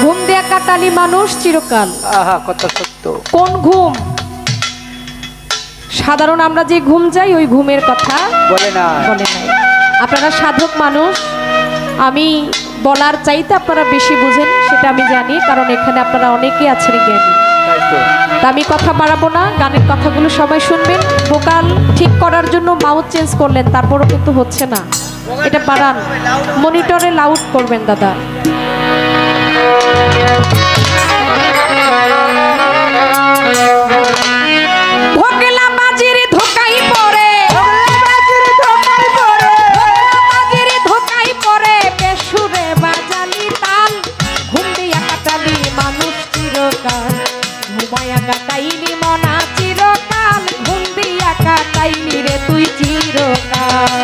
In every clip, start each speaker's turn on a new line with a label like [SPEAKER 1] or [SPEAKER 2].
[SPEAKER 1] ঘুম দেয়া কাটালি মানুষ চিরকাল।
[SPEAKER 2] আহা, কথা সত্য।
[SPEAKER 1] কোন ঘুম? সাধারণ আমরা যে ঘুম যাই ওই ঘুমের কথা
[SPEAKER 2] বলে না,
[SPEAKER 1] বলে নাই। আপনারা সাধক মানুষ, আমি বলার চাইতে আপনারা বেশি বুঝেন সেটা আমি জানি, কারণ এখানে আপনারা অনেকে আছেন জ্ঞানী।
[SPEAKER 2] তাই তো।
[SPEAKER 1] তা আমি কথা বাড়াবো না, গানের কথাগুলো সবাই শুনবেন। ভোকাল ঠিক করার জন্য মাউথ চেঞ্জ করলেন, তারপরও কিন্তু হচ্ছে না, এটা বাড়ান, মনিটরে লাউড করবেন দাদা। ভোগলা বাজির ধোকাই পড়ে, বাজির ধোকাই পড়ে, বেসুরে বাজালি তাল, ঘুম দিয়া কাটালি মানুষ চিরকাল, ঘুমায়া কাটাইলি মনা চিরকাল, ঘুম দিয়া কাটাইলি রে তুই চিরকাল।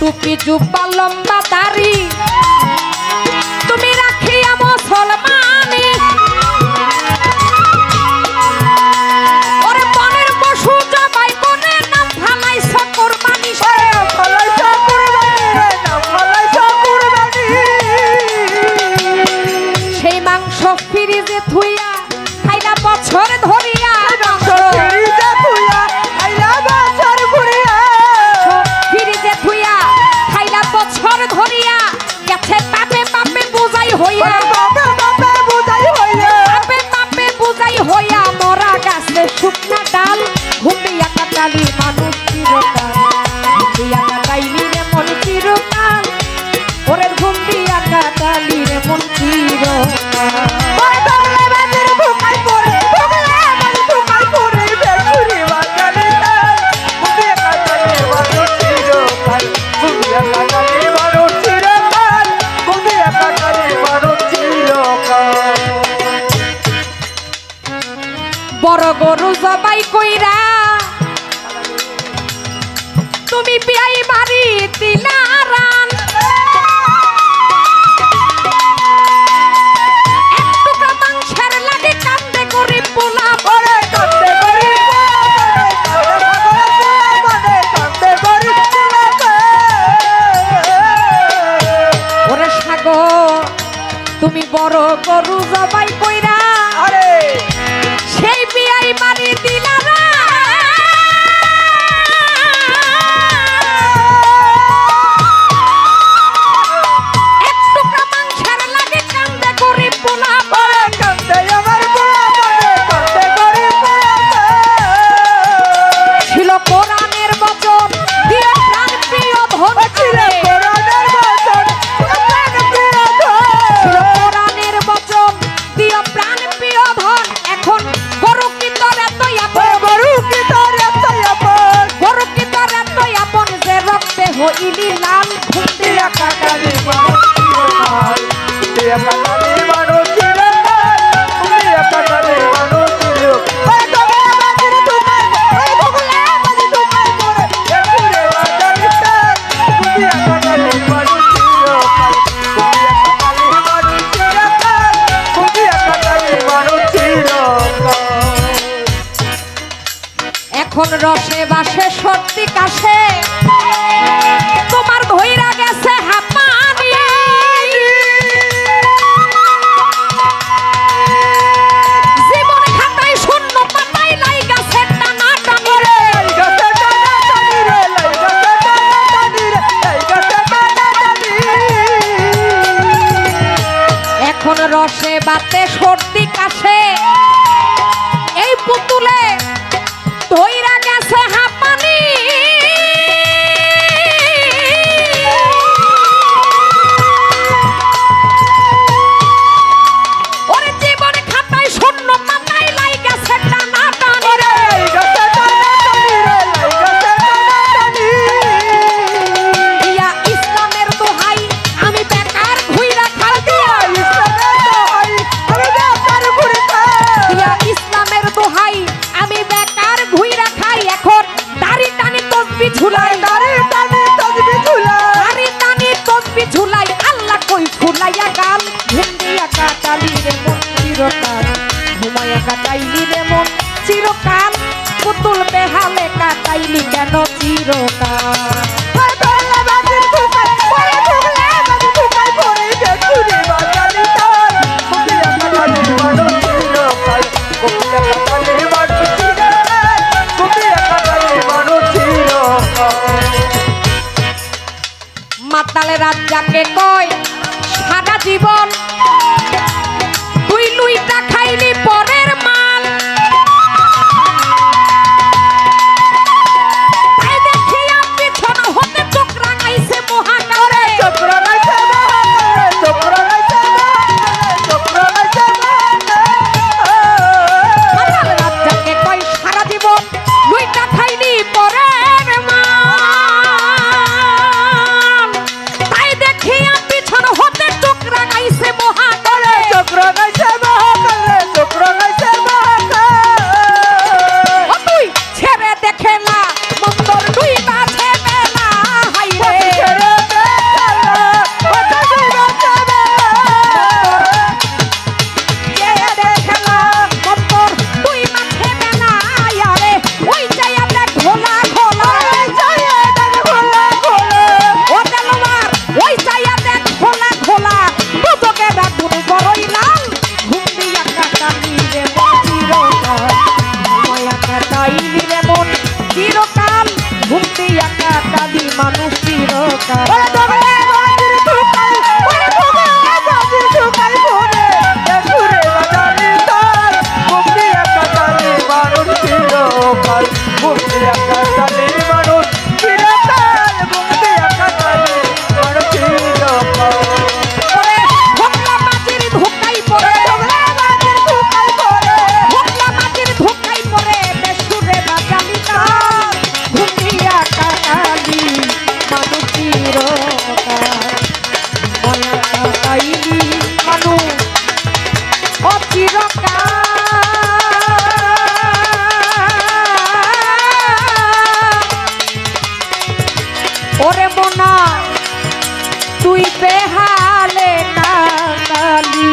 [SPEAKER 1] টুপি জুব্বা লম্বা দাড়ি তুমি রাখিয়া মুসলমানি, ওরে বনের পশু জবাই করে নাম ফালাইছ কুরবানি, ফালাইছ কুরবানি রে নাম ফালাইছ কুরবানি। সেই মাংস ফ্রিজে থুইয়া খাইলা বছর ধরিয়া, মাংস ফ্রিজে থুইয়া খাইলা বছর ঘুরিয়া, ফ্রিজে থুইয়া বছর ধরিয়া গেছে পাপে পাপে বুঝাই হইয়া, পাপে পাপে বুঝাই হইয়া, পাপে পাপে বুঝাই হইয়া মরা গাছে শুকনা ডাল, ঘুমিয়া কাটালি মানুষ চিরকাল, ঘুমিয়া কাটাইলি রে মন চিরকাল, ওরে ঘুমিয়া কাটালি রে মন চিরকাল। বড় গরু জবাই কইরা তুমি পিয়াই বাড়ি দিলা রান, এক টুকরা মাংসের লাগে কান্দে গরিব পোলা, বড় কান্দে গরিব ওরে সাগর তুমি বড় গরু জবাই কইরা সেই বিয়াই মারি দিলা না, এক টুকরা মাংসের লাগে কান্দে হইলি লাল ঘুম দিয়া
[SPEAKER 2] কাটালি মানুষ চিরকাল দিয়া কাটালি মানুষ চিরকাল দিয়া কাটালি মানুষ চিরকাল
[SPEAKER 1] এখন রসে বাসে সত্যি কাছে তোমার ধইরা গেছে হাঁপানি জীবন খাতায় শূন্য পাতায় লাই গেছে টানা টানি রে এখন রসে বাতে সর্দি কাছে এই পুতুলে ধইরা গেছে হাঁপানি ওরে জীবন খাতায় শূন্য পাতায় লাই গেছে টানা টানি রে ইয়া ইসলামের দোহাই আমি বেকার ঘুইরা খাল দিয়া ইয়া ইসলামের দোহাই আমি বেকার ঘুইরা খাই এখন দাড়ি টানি তসবি ঝুলাই দাড়ি টানি তসবি ঝুলাই আল্লাহ কই ফুলাইয়া গাল ঘুমিয়া কাটালি রে মন চিরকাল ঘুমাইয়া কাটাইলি রে মন চিরকাল পুতুল বেহালে কাটাইলি কেন চিরকাল মাতালে রাত যাকে কয় সারা জীবন তুই লুইটা খাইলি পরের মাল তাই দেখিয়া পিছন হতে চোখ রাঙাইছে মহাকালে মাতালে রাত যাকে কয় সারা জীবন লুইটা খাইলি পরের মাল তাই দেখিয়া পিছন হতে চোখ রাঙাইছে মহাকালে ও তুই ছেড়ে দেখে না মন্দর দুই বাছে বেলা হাইরে ছেড়ে দেখে না মন্দর দুই বাছে বেলা আরে ওই যাইয়া দেখ ঘোলা ঘোলা ও দেলওয়ার ওই যাইয়া দেখ ঘোলা ঘোলা দুদকে রাখুন বড়ই লাল ঘুম দিয়া কাটালি রে মন চিরকাল ঘুমাইয়া কাটাইলি রে মন চিরকাল ঘুম দিয়া কাটালি মানুষ চিরকাল ওরে ভোকলা মাটির ধোকাই পড়ে ভোকলা মাটির ধোকাই পড়ে বেসুরে বাজালি তার ঘুম দিয়া কাটালি মানুষ চিরকাল ময়া কাটাইলি মানুষ ও চিরকাল ওরে মোনা তুই বেহালে না কালি